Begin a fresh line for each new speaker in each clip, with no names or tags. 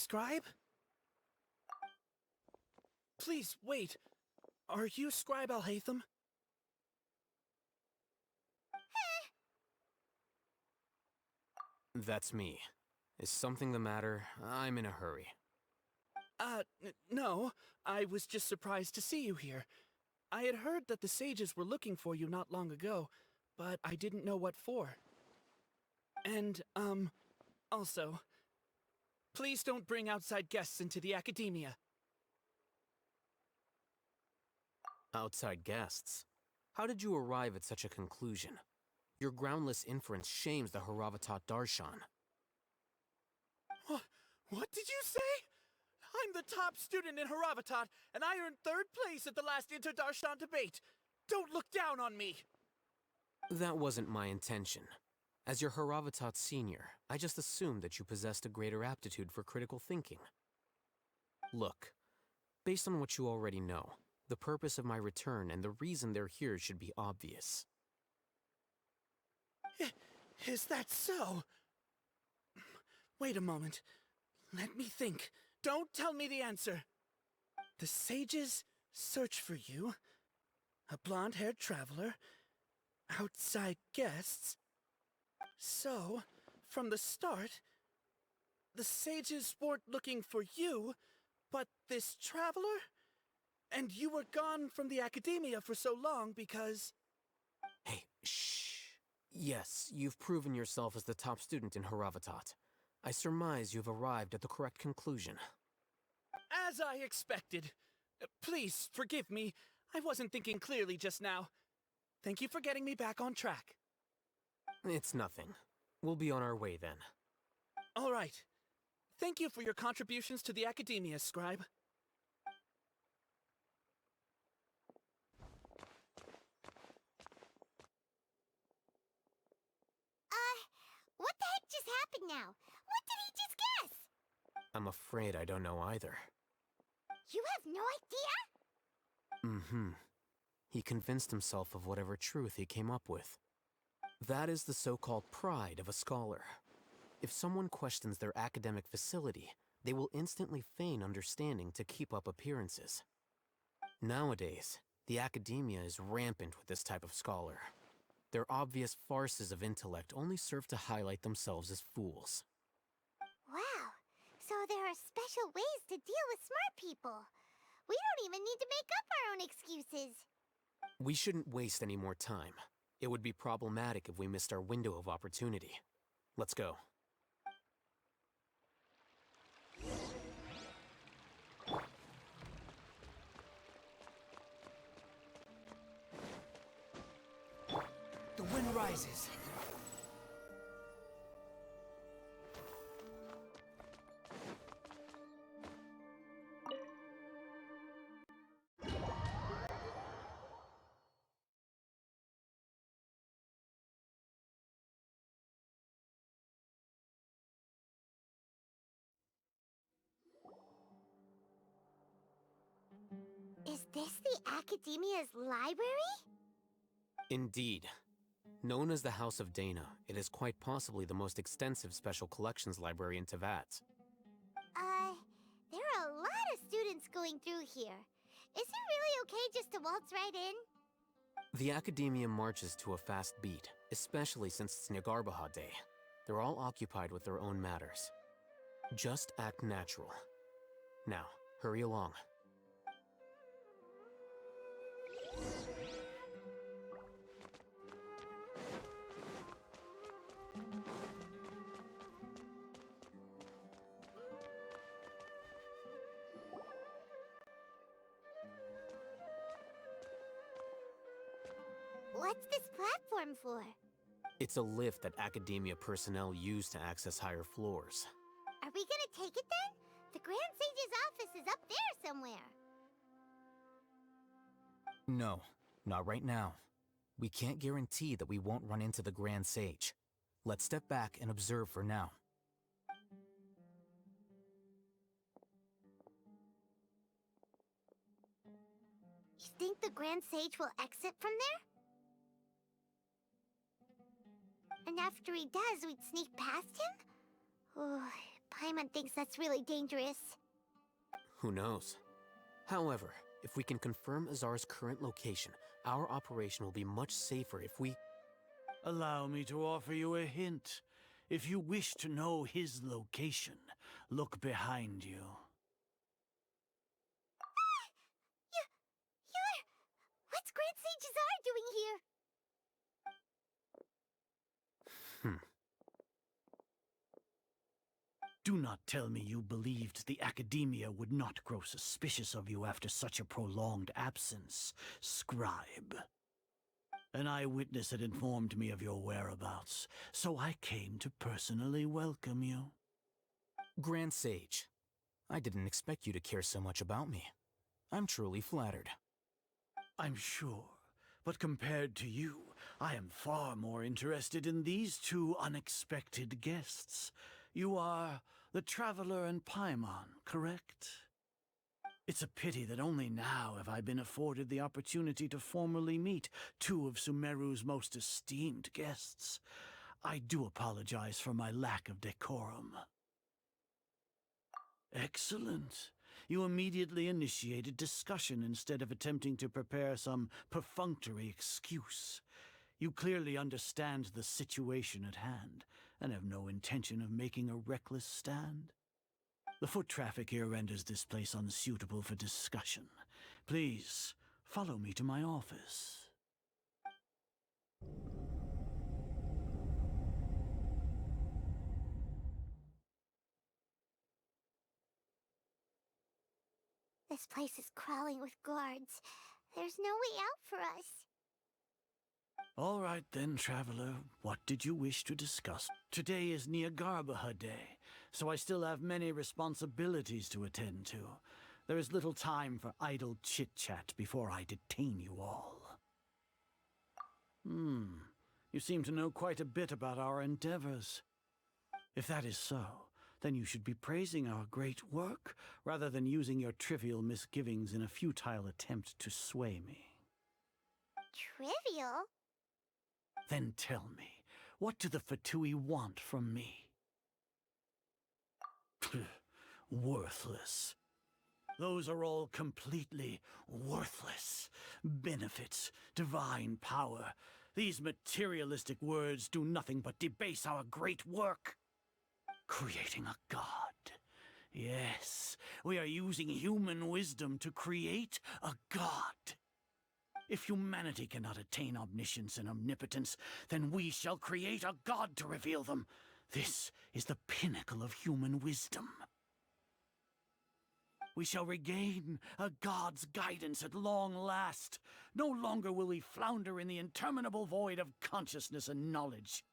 Scribe? Please, wait. Are you Scribe Alhaitham?
That's me. Is something the matter? I'm in a hurry.
No. I was just surprised to see you here. I had heard that the sages were looking for you not long ago, but I didn't know what for. And, also, please don't bring outside guests into the academia.
Outside guests? How did you arrive at such a conclusion? Your groundless inference shames the Haravatat Darshan.
What did you say? I'm the top student in Haravatat, and I earned 3rd place at the last Inter-Darshan debate. Don't look down on me!
That wasn't my intention. As your Haravatat senior, I just assumed that you possessed a greater aptitude for critical thinking. Look, based on what you already know, the purpose of my return and the reason they're here should be obvious.
Is that so? Wait a moment. Let me think. Don't tell me the answer. The sages search for you. A blonde-haired traveler. Outside guests. So, from the start, the sages weren't looking for you, but this traveler? And you were gone from the academia for so long because...
Hey, shh. Yes, you've proven yourself as the top student in Haravatat. I surmise you've arrived at the correct conclusion.
As I expected. Please, forgive me. I wasn't thinking clearly just now. Thank you for getting me back on track.
It's nothing. We'll be on our way then.
All right. Thank you for your contributions to the academia, Scribe.
What the heck just happened now? What did he just guess?
I'm afraid I don't know either.
You have no idea?
Mm-hmm. He convinced himself of whatever truth he came up with. That is the so-called pride of a scholar. If someone questions their academic facility, they will instantly feign understanding to keep up appearances. Nowadays, the academia is rampant with this type of scholar. Their obvious farces of intellect only serve to highlight themselves as fools.
Wow, so there are special ways to deal with smart people. We don't even need to make up our own excuses.
We shouldn't waste any more time. It would be problematic if we missed our window of opportunity. Let's go.
The wind rises.
Is this the Academia's library?
Indeed. Known as the House of Dana, it is quite possibly the most extensive special collections library in Teyvat.
There are a lot of students going through here. Is it really okay just to waltz right in?
The Academia marches to a fast beat, especially since it's Nagarbaha Day. They're all occupied with their own matters. Just act natural. Now, hurry along.
What's this platform for?
It's a lift that Academia personnel use to access higher floors.
Are we gonna take it then? The Grand Sage's office is up there somewhere.
No, not right now. We can't guarantee that we won't run into the Grand Sage. Let's step back and observe for now.
You think the Grand Sage will exit from there? And after he does, we'd sneak past him? Oh, Paimon thinks that's really dangerous.
Who knows? However, if we can confirm Azar's current location, our operation will be much safer if we...
Allow me to offer you a hint. If you wish to know his location, look behind you.
What's Grand Sage Azar doing here?
Do not tell me you believed the Academia would not grow suspicious of you after such a prolonged absence, scribe. An eyewitness had informed me of your whereabouts, so I came to personally welcome you.
Grand Sage, I didn't expect you to care so much about me. I'm truly flattered.
I'm sure, but compared to you, I am far more interested in these two unexpected guests. You are the Traveler and Paimon, correct? It's a pity that only now have I been afforded the opportunity to formally meet two of Sumeru's most esteemed guests. I do apologize for my lack of decorum. Excellent. You immediately initiated discussion instead of attempting to prepare some perfunctory excuse. You clearly understand the situation at hand, and have no intention of making a reckless stand. The foot traffic here renders this place unsuitable for discussion. Please, follow me to my office.
This place is crawling with guards. There's no way out for us.
All right then, Traveler. What did you wish to discuss? Today is Niagarbaha Day, so I still have many responsibilities to attend to. There is little time for idle chit-chat before I detain you all. You seem to know quite a bit about our endeavors. If that is so, then you should be praising our great work, rather than using your trivial misgivings in a futile attempt to sway me.
Trivial?
Then tell me, what do the Fatui want from me? Worthless. Those are all completely worthless. Benefits, divine power. These materialistic words do nothing but debase our great work. Creating a god. Yes, we are using human wisdom to create a god. If humanity cannot attain omniscience and omnipotence, then we shall create a god to reveal them. This is the pinnacle of human wisdom. We shall regain a god's guidance at long last. No longer will we flounder in the interminable void of consciousness and knowledge.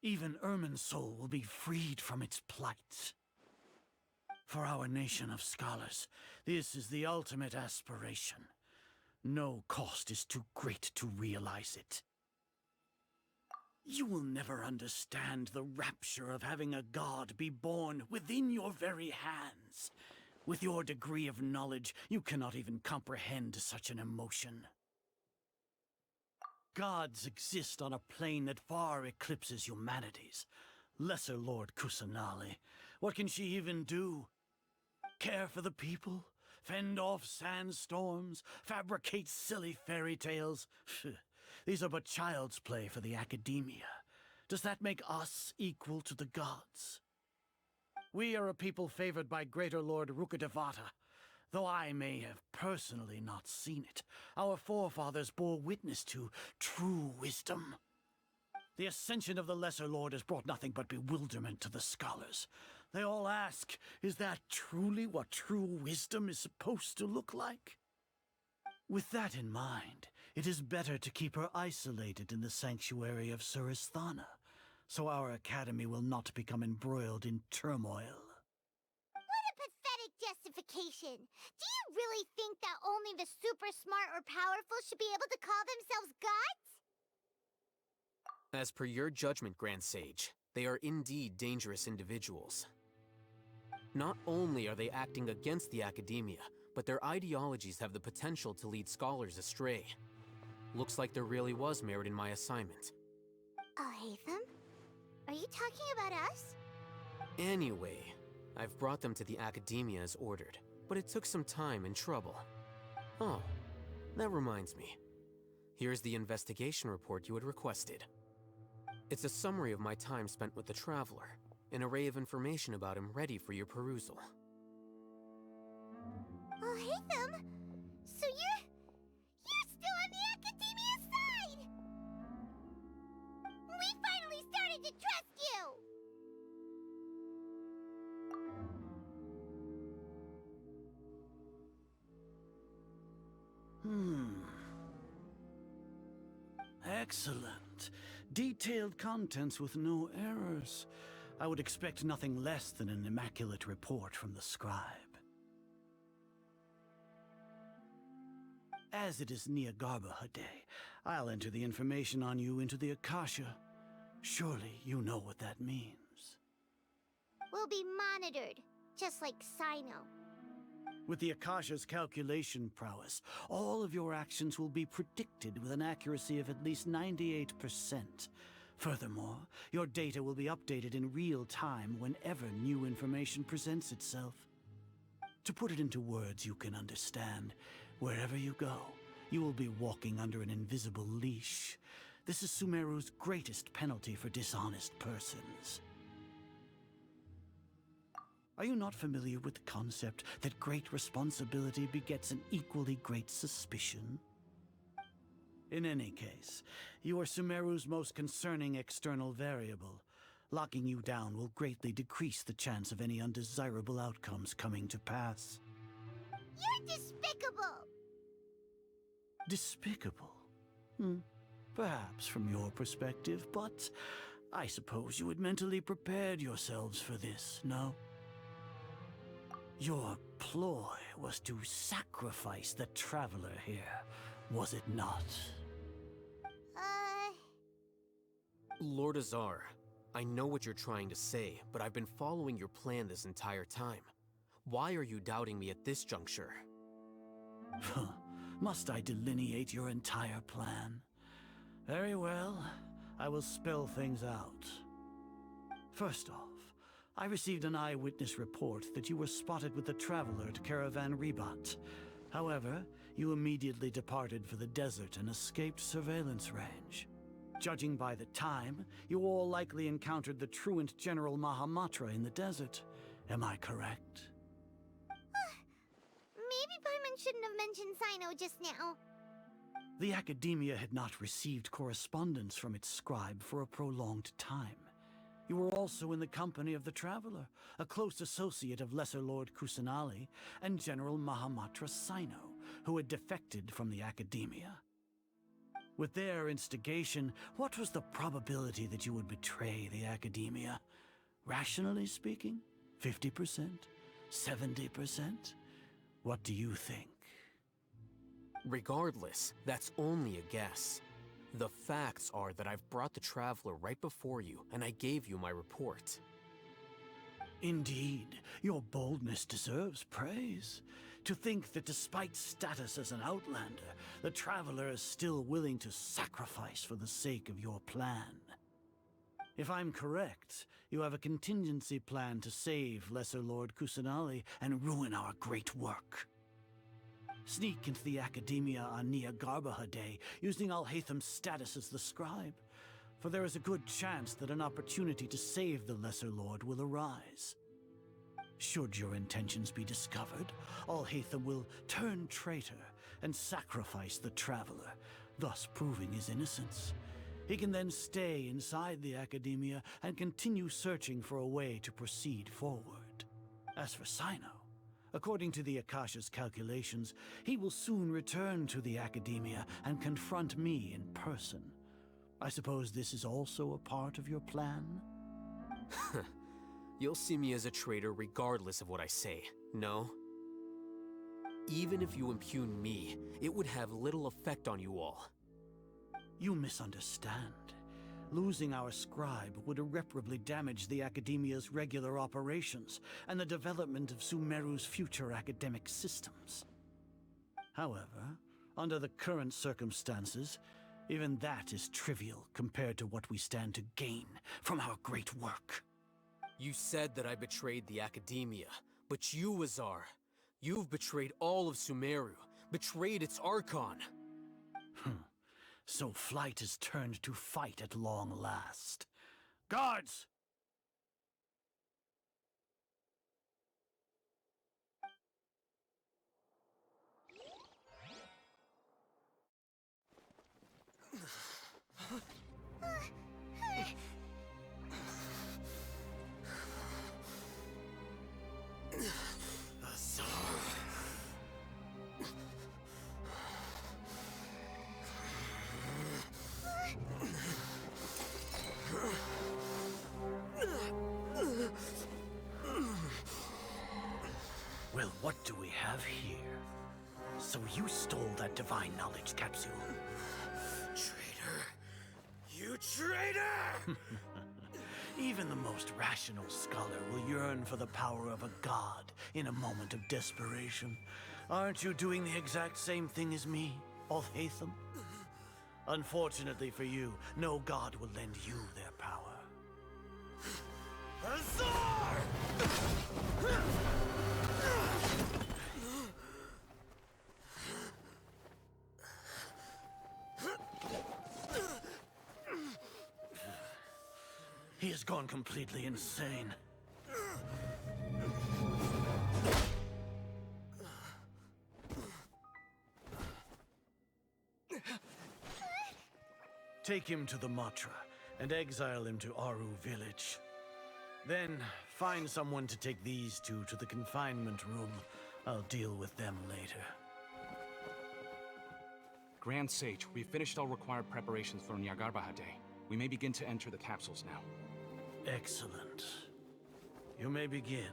Even Irminsul will be freed from its plight. For our nation of scholars, this is the ultimate aspiration. No cost is too great to realize it. You will never understand the rapture of having a god be born within your very hands. With your degree of knowledge, you cannot even comprehend such an emotion. Gods exist on a plane that far eclipses humanity's. Lesser Lord Kusanali, what can she even do? Care for the people? Fend off sandstorms? Fabricate silly fairy tales? These are but child's play for the Academia. Does that make us equal to the gods? We are a people favored by Greater Lord Rukkhadevata. Though I may have personally not seen it, our forefathers bore witness to true wisdom. The ascension of the Lesser Lord has brought nothing but bewilderment to the scholars. They all ask, is that truly what true wisdom is supposed to look like? With that in mind, it is better to keep her isolated in the sanctuary of Surasthana, so our academy will not become embroiled in turmoil.
What a pathetic justification! Do you really think that only the super smart or powerful should be able to call themselves gods?
As per your judgment, Grand Sage, they are indeed dangerous individuals. Not only are they acting against the Academia, but their ideologies have the potential to lead scholars astray. Looks like there really was merit in my assignment.
Alhaitham? Are you talking about us?
Anyway, I've brought them to the Academia as ordered, but it took some time and trouble. Oh, that reminds me. Here's the investigation report you had requested. It's a summary of my time spent with the Traveler, an array of information about him ready for your perusal.
Alhaitham? So you're still on the Academia side! We finally started to trust you!
Excellent. Detailed contents with no errors. I would expect nothing less than an immaculate report from the scribe. As it is Nahida Day, I'll enter the information on you into the Akasha. Surely you know what that means.
We'll be monitored, just like Sino.
With the Akasha's calculation prowess, all of your actions will be predicted with an accuracy of at least 98%. Furthermore, your data will be updated in real time whenever new information presents itself. To put it into words you can understand, wherever you go, you will be walking under an invisible leash. This is Sumeru's greatest penalty for dishonest persons. Are you not familiar with the concept that great responsibility begets an equally great suspicion? In any case, you are Sumeru's most concerning external variable. Locking you down will greatly decrease the chance of any undesirable outcomes coming to pass.
You're despicable!
Despicable? Perhaps from your perspective, but I suppose you had mentally prepared yourselves for this, no? Your ploy was to sacrifice the Traveler here, was it not?
Lord Azar, I know what you're trying to say, but I've been following your plan this entire time. Why are you doubting me at this juncture?
Must I delineate your entire plan? Very well, I will spell things out. First off, I received an eyewitness report that you were spotted with the Traveler at Caravan Ribat. However, you immediately departed for the desert and escaped surveillance range. Judging by the time, you all likely encountered the truant General Mahamatra in the desert. Am I correct?
Maybe Paimon shouldn't have mentioned Sino just now.
The Academia had not received correspondence from its scribe for a prolonged time. You were also in the company of the Traveler, a close associate of Lesser Lord Kusanali and General Mahamatra Sino, who had defected from the Academia. With their instigation, what was the probability that you would betray the Academia? Rationally speaking, 50%? 70%? What do you think?
Regardless, that's only a guess. The facts are that I've brought the Traveler right before you, and I gave you my report.
Indeed, your boldness deserves praise. To think that despite status as an outlander, the Traveler is still willing to sacrifice for the sake of your plan. If I'm correct, you have a contingency plan to save Lesser Lord Kusanali and ruin our great work. Sneak into the Academia on Nahida Day, using Alhaitham's status as the scribe, for there is a good chance that an opportunity to save the Lesser Lord will arise. Should your intentions be discovered, Alhaitham will turn traitor and sacrifice the Traveler, thus proving his innocence. He can then stay inside the Academia and continue searching for a way to proceed forward. As for Sino, according to the Akasha's calculations, he will soon return to the Academia and confront me in person. I suppose this is also a part of your plan?
You'll see me as a traitor regardless of what I say, no? Even if you impugn me, it would have little effect on you all.
You misunderstand. Losing our scribe would irreparably damage the Academia's regular operations and the development of Sumeru's future academic systems. However, under the current circumstances, even that is trivial compared to what we stand to gain from our great work.
You said that I betrayed the Academia, but you, Azar, you've betrayed all of Sumeru, betrayed its Archon.
So flight has turned to fight at long last. Guards! Well, what do we have here? So you stole that divine knowledge capsule.
Traitor! You traitor!
Even the most rational scholar will yearn for the power of a god in a moment of desperation. Aren't you doing the exact same thing as me, Alhaitham? Unfortunately for you, no god will lend you their power. Azar! He has gone completely insane. Take him to the Matra and exile him to Aru village. Then find someone to take these two to the confinement room. I'll deal with them later.
Grand Sage, we've finished all required preparations for Nyargarbahade. We may begin to enter the capsules now.
Excellent. You may begin.